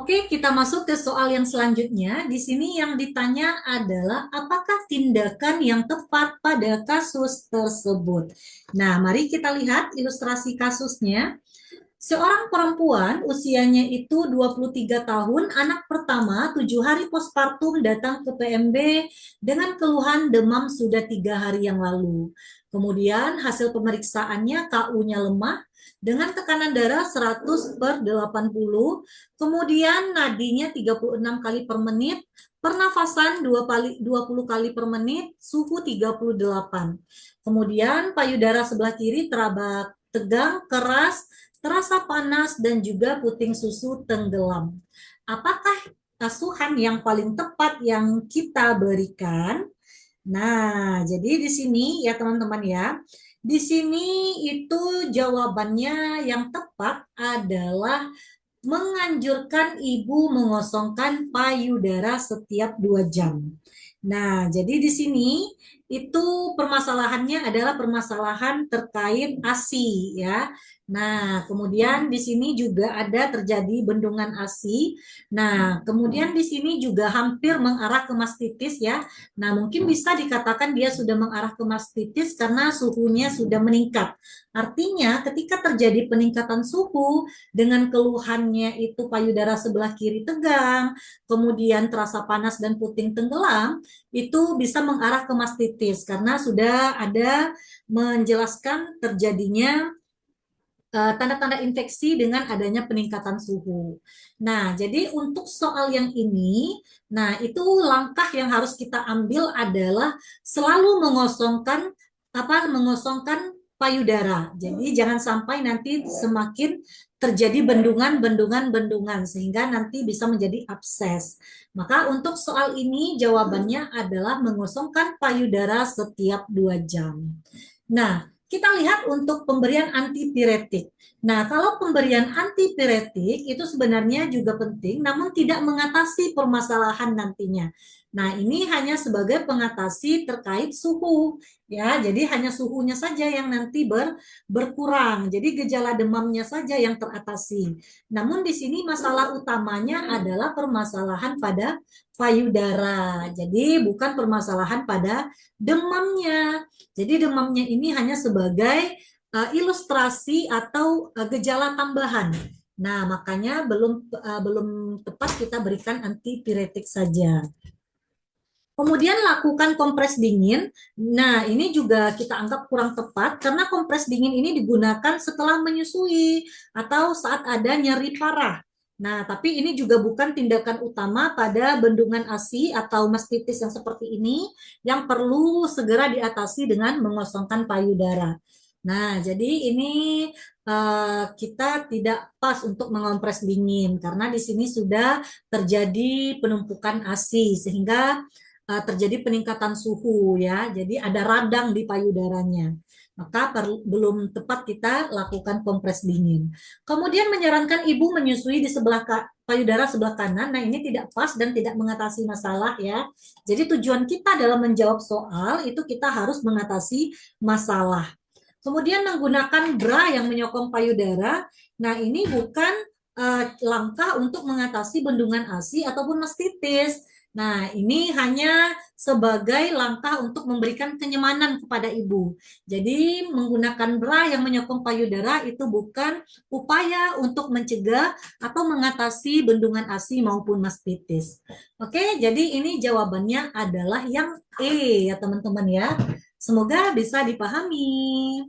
Oke, kita masuk ke soal yang selanjutnya. Di sini yang ditanya adalah apakah tindakan yang tepat pada kasus tersebut. Nah, mari kita lihat ilustrasi kasusnya. Seorang perempuan usianya itu 23 tahun, anak pertama 7 hari postpartum datang ke PMB dengan keluhan demam sudah 3 hari yang lalu. Kemudian hasil pemeriksaannya KU-nya lemah dengan tekanan darah 100/80, kemudian nadinya 36 kali per menit, pernafasan 20 kali per menit, suhu 38. Kemudian payudara sebelah kiri teraba tegang, keras, terasa panas, dan juga puting susu tenggelam. Apakah asuhan yang paling tepat yang kita berikan? Nah, jadi di sini ya teman-teman ya, di sini itu jawabannya yang tepat adalah menganjurkan ibu mengosongkan payudara setiap 2 jam. Nah, jadi di sini itu permasalahannya adalah permasalahan terkait ASI ya. Nah, kemudian di sini juga ada terjadi bendungan ASI. Nah, kemudian di sini juga hampir mengarah ke mastitis ya. Nah, mungkin bisa dikatakan dia sudah mengarah ke mastitis karena suhunya sudah meningkat. Artinya, ketika terjadi peningkatan suhu dengan keluhannya itu payudara sebelah kiri tegang, kemudian terasa panas dan puting tenggelam, itu bisa mengarah ke mastitis karena sudah ada menjelaskan terjadinya tanda-tanda infeksi dengan adanya peningkatan suhu. Nah, jadi untuk soal yang ini, nah itu langkah yang harus kita ambil adalah selalu mengosongkan payudara. Jadi jangan sampai nanti semakin terjadi bendungan sehingga nanti bisa menjadi abses. Maka untuk soal ini jawabannya adalah mengosongkan payudara setiap 2 jam. Nah, kita lihat untuk pemberian antipiretik. Nah, kalau pemberian antipiretik itu sebenarnya juga penting, namun tidak mengatasi permasalahan nantinya. Nah, ini hanya sebagai pengatasi terkait suhu, ya. Jadi hanya suhunya saja yang nanti berkurang. Jadi gejala demamnya saja yang teratasi. Namun di sini masalah utamanya adalah permasalahan pada payudara. Jadi bukan permasalahan pada demamnya. Jadi demamnya ini hanya sebagai ilustrasi atau gejala tambahan. Nah, makanya belum tepat kita berikan antipiretik saja. Kemudian lakukan kompres dingin. Nah, ini juga kita anggap kurang tepat karena kompres dingin ini digunakan setelah menyusui atau saat ada nyeri parah. Nah, tapi ini juga bukan tindakan utama pada bendungan ASI atau mastitis yang seperti ini yang perlu segera diatasi dengan mengosongkan payudara. Nah, jadi ini kita tidak pas untuk mengompres dingin karena di sini sudah terjadi penumpukan ASI sehingga terjadi peningkatan suhu ya. Jadi ada radang di payudaranya. Maka belum tepat kita lakukan kompres dingin. Kemudian menyarankan ibu menyusui di sebelah payudara sebelah kanan. Nah, ini tidak pas dan tidak mengatasi masalah ya. Jadi tujuan kita dalam menjawab soal itu kita harus mengatasi masalah. Kemudian menggunakan bra yang menyokong payudara. Nah, ini bukan langkah untuk mengatasi bendungan ASI ataupun mastitis. Nah, ini hanya sebagai langkah untuk memberikan kenyamanan kepada ibu. Jadi, menggunakan bra yang menyokong payudara itu bukan upaya untuk mencegah atau mengatasi bendungan ASI maupun mastitis. Oke, jadi ini jawabannya adalah yang E ya teman-teman ya. Semoga bisa dipahami.